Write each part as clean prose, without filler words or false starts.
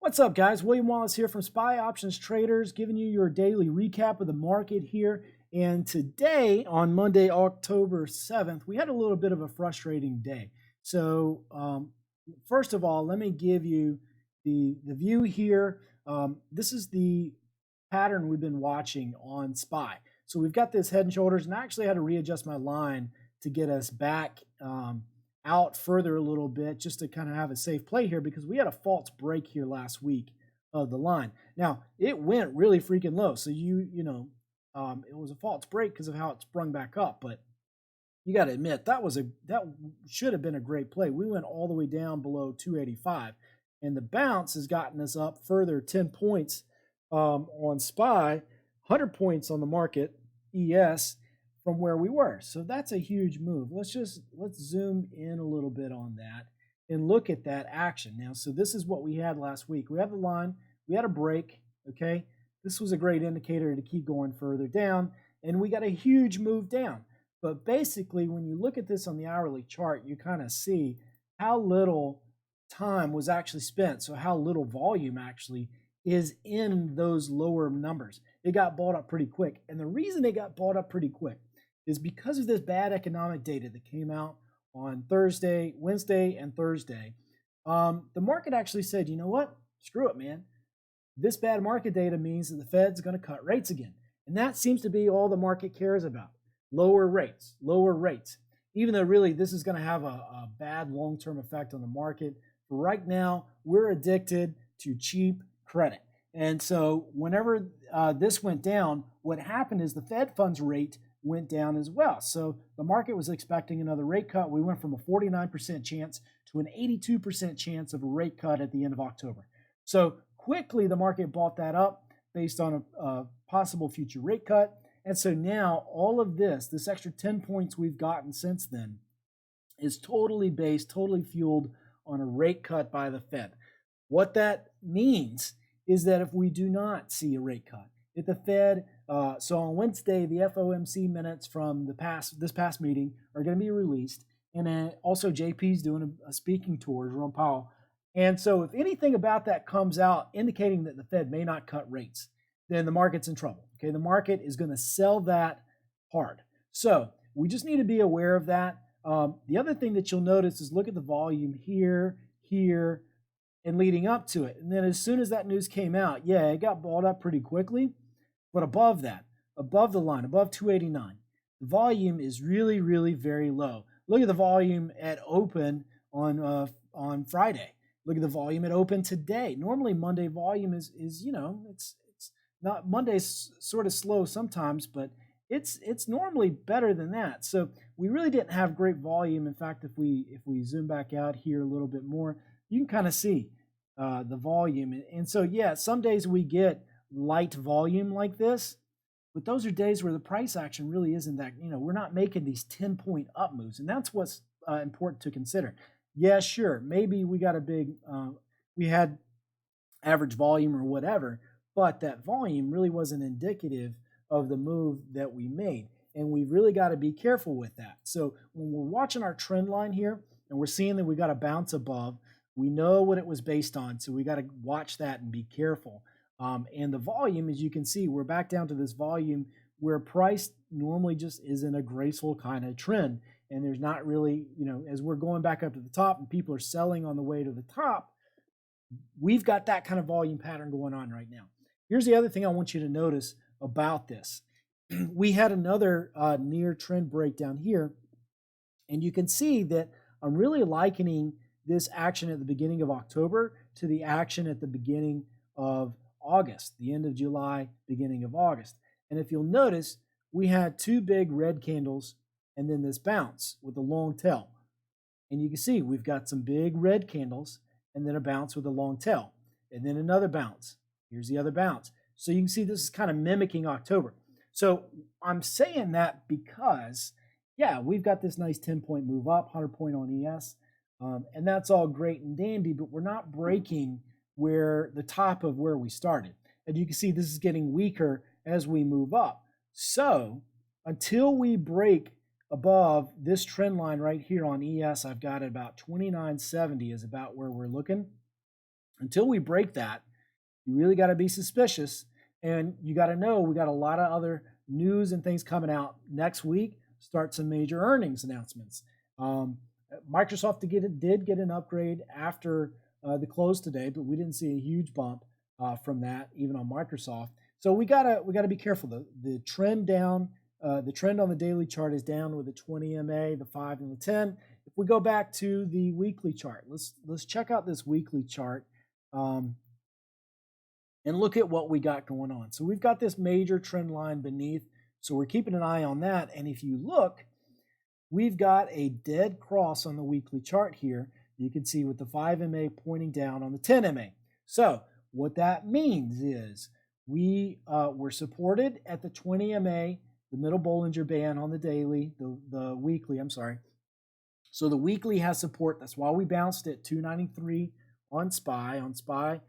What's up, guys? William Wallace here from SPY Options Traders, giving you your daily recap of the market here. And today, on Monday, October 7th, we had a little bit of a frustrating day. So, first of all, let me give you the view here. This is the pattern we've been watching on SPY. So we've got this head and shoulders, and I actually had to readjust my line to get us back out further a little bit, just to kind of have a safe play here, because we had a false break here last week of the line. Now it went really freaking low, so it was a false break because of how it sprung back up. But you got to admit that should have been a great play. We went all the way down below 285, and the bounce has gotten us up further 10 points on SPY, 100 points on the market ES from where we were. So that's a huge move. Let's zoom in a little bit on that and look at that action. Now, so this is what we had last week. We had the line, we had a break, okay? This was a great indicator to keep going further down, and we got a huge move down. But basically, when you look at this on the hourly chart, you kind of see how little time was actually spent, so how little volume actually is in those lower numbers. It got bought up pretty quick, and the reason it got bought up pretty quick is because of this bad economic data that came out on Wednesday and Thursday. The market actually said, you know what? Screw it, man. This bad market data means that the Fed's going to cut rates again. And that seems to be all the market cares about. Lower rates. Even though really this is going to have a bad long-term effect on the market. For right now, we're addicted to cheap credit. And so whenever this went down, what happened is the Fed funds rate went down as well. So the market was expecting another rate cut. We went from a 49% chance to an 82% chance of a rate cut at the end of October. So quickly the market bought that up based on a possible future rate cut. And so now all of this extra 10 points we've gotten since then is totally fueled on a rate cut by the Fed. What that means is that if we do not see a rate cut, if the Fed, so on Wednesday, the FOMC minutes from this past meeting are going to be released, and also JP's doing a speaking tour, Jerome Powell. And so if anything about that comes out indicating that the Fed may not cut rates, then the market's in trouble. Okay, the market is going to sell that hard. So we just need to be aware of that. The other thing that you'll notice is look at the volume here, and leading up to it. And then as soon as that news came out, yeah, it got bought up pretty quickly. But above that, above the line, above 289, the volume is really, really very low. Look at the volume at open on Friday. Look at the volume at open today. Normally Monday volume is it's not, Monday's sort of slow sometimes, but it's normally better than that. So we really didn't have great volume. In fact, if we zoom back out here a little bit more, you can kind of see the volume. And so, yeah, some days we get light volume like this, but those are days where the price action really isn't that, we're not making these 10-point up moves. And that's what's important to consider. Yeah, sure, maybe we got we had average volume or whatever, but that volume really wasn't indicative of the move that we made. And we've really got to be careful with that. So when we're watching our trend line here and we're seeing that we got a bounce above, we know what it was based on. So we got to watch that and be careful. And the volume, as you can see, we're back down to this volume where price normally just isn't a graceful kind of trend. And there's not really, as we're going back up to the top and people are selling on the way to the top, we've got that kind of volume pattern going on right now. Here's the other thing I want you to notice about this. We had another near trend breakdown here. And you can see that I'm really likening this action at the beginning of October to the action at the beginning of August, the end of July, beginning of August. And if you'll notice, we had two big red candles and then this bounce with a long tail. And you can see we've got some big red candles and then a bounce with a long tail and then another bounce. Here's the other bounce. So you can see this is kind of mimicking October. So I'm saying that because, yeah, we've got this nice 10-point move up, 100-point on ES. And that's all great and dandy, but we're not breaking where the top of where we started. And you can see this is getting weaker as we move up. So until we break above this trend line right here on ES, I've got it about 2970 is about where we're looking. Until we break that, you really got to be suspicious, and you got to know we got a lot of other news and things coming out next week. Start some major earnings announcements. Um, Microsoft did get an upgrade after the close today, but we didn't see a huge bump from that, even on Microsoft. So we gotta be careful. The trend down, the trend on the daily chart is down with the 20 MA, the 5, and the 10. If we go back to the weekly chart, let's check out this weekly chart. Um, and look at what we got going on. So we've got this major trend line beneath. So we're keeping an eye on that. And if you look, we've got a dead cross on the weekly chart here. You can see with the 5 MA pointing down on the 10 MA. So what that means is we're supported at the 20 MA, the middle Bollinger Band on the daily, the weekly, I'm sorry. So the weekly has support. That's why we bounced at 293 on SPY. On SPY,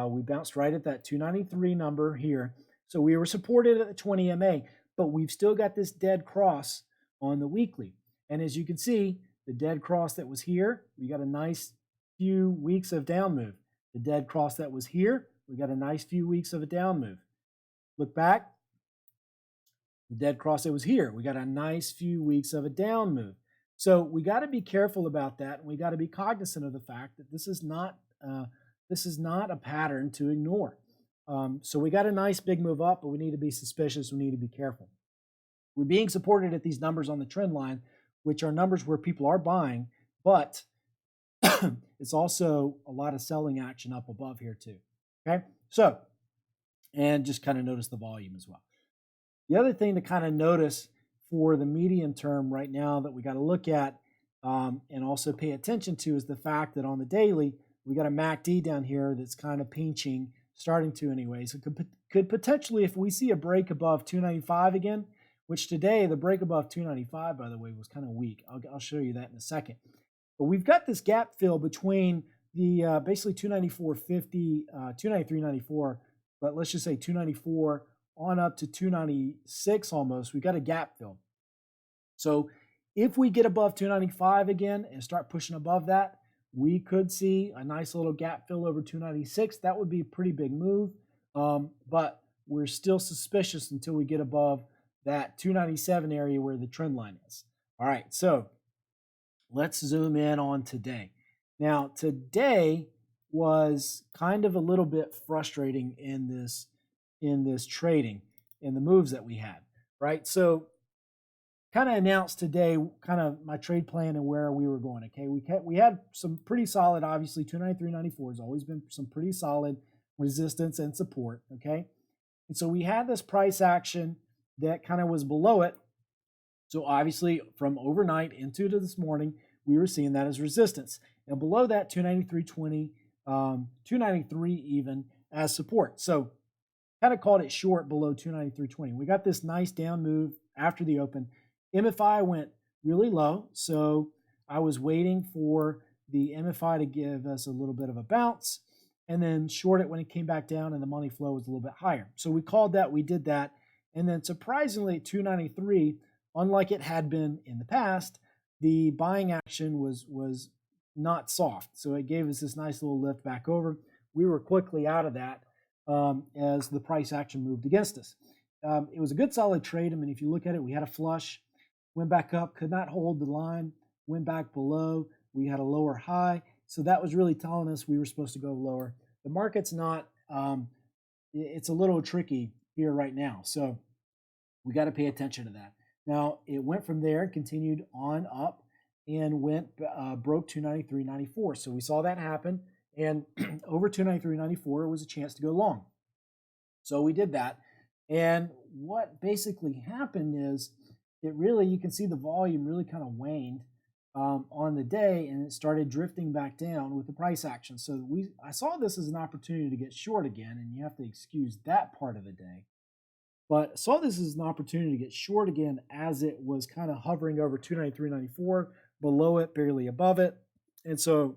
we bounced right at that 293 number here. So we were supported at the 20 MA, but we've still got this dead cross on the weekly. And as you can see, the dead cross that was here, we got a nice few weeks of down move. The dead cross that was here, we got a nice few weeks of a down move. Look back, the dead cross that was here, we got a nice few weeks of a down move. So we got to be careful about that, and we got to be cognizant of the fact that this is not a pattern to ignore. So we got a nice big move up, but we need to be suspicious. We need to be careful. We're being supported at these numbers on the trend line, which are numbers where people are buying, but it's also a lot of selling action up above here too. Okay, so, and just kind of notice the volume as well. The other thing to kind of notice for the medium term right now that we got to look at and also pay attention to is the fact that on the daily, we got a MACD down here that's kind of pinching, starting to anyways. It could potentially, if we see a break above 295 again, which today the break above 295, by the way, was kind of weak. I'll show you that in a second. But we've got this gap fill between the basically 294.50, 293.94, but let's just say 294 on up to 296 almost. We got a gap fill. So if we get above 295 again and start pushing above that, we could see a nice little gap fill over 296. That would be a pretty big move, but we're still suspicious until we get above that 297 area where the trend line is. All right, so let's zoom in on today. Now, today was kind of a little bit frustrating in this trading, in the moves that we had, right? So kind of announced today kind of my trade plan and where we were going. Okay, we had some pretty solid, obviously 293.94 has always been some pretty solid resistance and support. Okay, and so we had this price action that kind of was below it. So obviously from overnight into this morning, we were seeing that as resistance, and below that 293.20, 293 even as support. So kind of called it short below 293.20. We got this nice down move after the open. MFI went really low, so I was waiting for the MFI to give us a little bit of a bounce and then short it when it came back down and the money flow was a little bit higher. So we called that, we did that, and then surprisingly at 293, unlike it had been in the past, the buying action was not soft. So it gave us this nice little lift back over. We were quickly out of that as the price action moved against us. It was a good solid trade. I mean, if you look at it, we had a flush, went back up, could not hold the line, went back below. We had a lower high. So that was really telling us we were supposed to go lower. The market's not, it's a little tricky here right now. So we got to pay attention to that. Now, it went from there, continued on up, and broke 293.94. So we saw that happen. And over 293.94, it was a chance to go long. So we did that. And what basically happened is you can see the volume really kind of waned on the day, and it started drifting back down with the price action. So I saw this as an opportunity to get short again, and you have to excuse that part of the day. But I saw this as an opportunity to get short again as it was kind of hovering over 293.94, below it, barely above it. And so,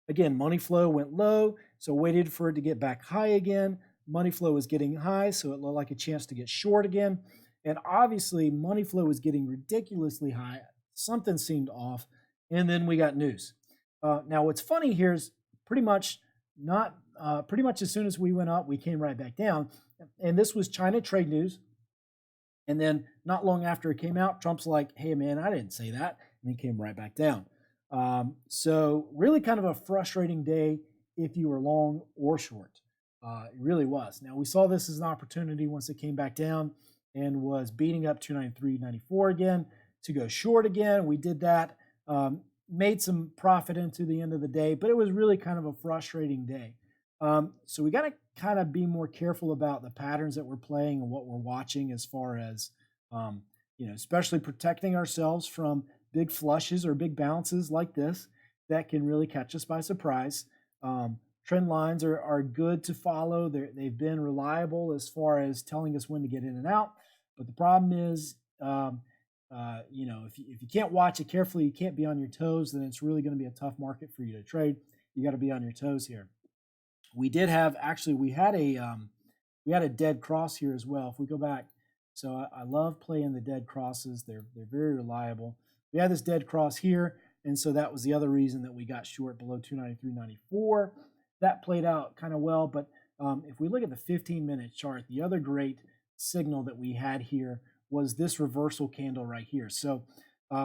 again, money flow went low, so waited for it to get back high again. Money flow was getting high, so it looked like a chance to get short again. And obviously, money flow was getting ridiculously high. Something seemed off, and then we got news. Now, what's funny here is pretty much not pretty much as soon as we went up, we came right back down. And this was China trade news. And then not long after it came out, Trump's like, hey, man, I didn't say that. And he came right back down. So really kind of a frustrating day if you were long or short. It really was. Now, we saw this as an opportunity once it came back down and was beating up 293.94 again to go short again. We did that, made some profit into the end of the day, but it was really kind of a frustrating day. So we got to kind of be more careful about the patterns that we're playing and what we're watching as far as, especially protecting ourselves from big flushes or big bounces like this that can really catch us by surprise. Trend lines are good to follow. They've been reliable as far as telling us when to get in and out. But the problem is, if you can't watch it carefully, you can't be on your toes, then it's really going to be a tough market for you to trade. You got to be on your toes here. We did have we had a dead cross here as well. If we go back, so I love playing the dead crosses. They're very reliable. We had this dead cross here, and so that was the other reason that we got short below 293.94. That played out kind of well, but if we look at the 15-minute chart, the other great signal that we had here was this reversal candle right here. So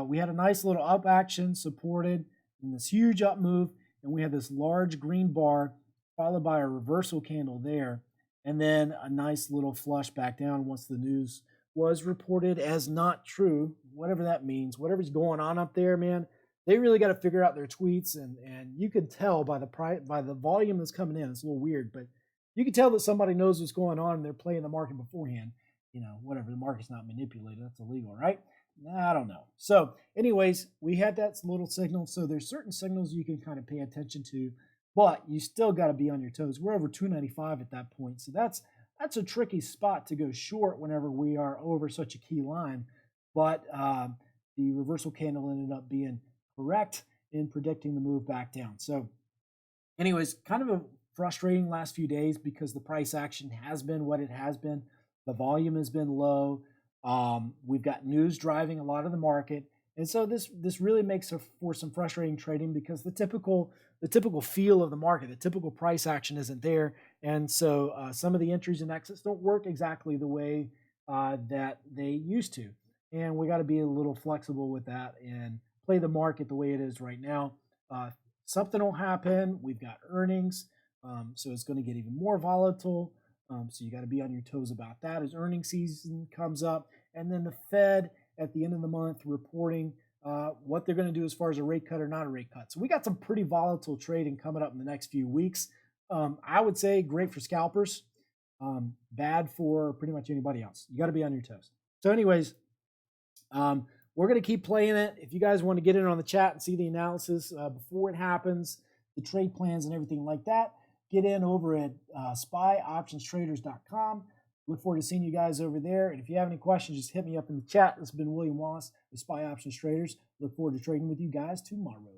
we had a nice little up action supported in this huge up move, and we had this large green bar followed by a reversal candle there, and then a nice little flush back down once the news was reported as not true, whatever that means. Whatever's going on up there, man, they really got to figure out their tweets, and you can tell by the volume that's coming in. It's a little weird, but you can tell that somebody knows what's going on and they're playing the market beforehand. Whatever, the market's not manipulated, that's illegal, right? I don't know. So anyways, we had that little signal. So there's certain signals you can kind of pay attention to, but you still got to be on your toes. We're over 295 at that point. So that's a tricky spot to go short whenever we are over such a key line. But the reversal candle ended up being correct in predicting the move back down. So anyways, kind of a frustrating last few days because the price action has been what it has been. The volume has been low. We've got news driving a lot of the market. And so this really makes for some frustrating trading because the typical feel of the market, the typical price action isn't there. And so some of the entries and exits don't work exactly the way that they used to. And we got to be a little flexible with that and play the market the way it is right now. Something will happen. We've got earnings. So it's going to get even more volatile. So you got to be on your toes about that as earnings season comes up. And then the Fed at the end of the month reporting what they're going to do as far as a rate cut or not a rate cut. So we got some pretty volatile trading coming up in the next few weeks. I would say great for scalpers, bad for pretty much anybody else. You got to be on your toes. So anyways, we're going to keep playing it. If you guys want to get in on the chat and see the analysis before it happens, the trade plans and everything like that, get in over at spyoptionstraders.com. Look forward to seeing you guys over there. And if you have any questions, just hit me up in the chat. This has been William Wallace with Spy Options Traders. Look forward to trading with you guys tomorrow.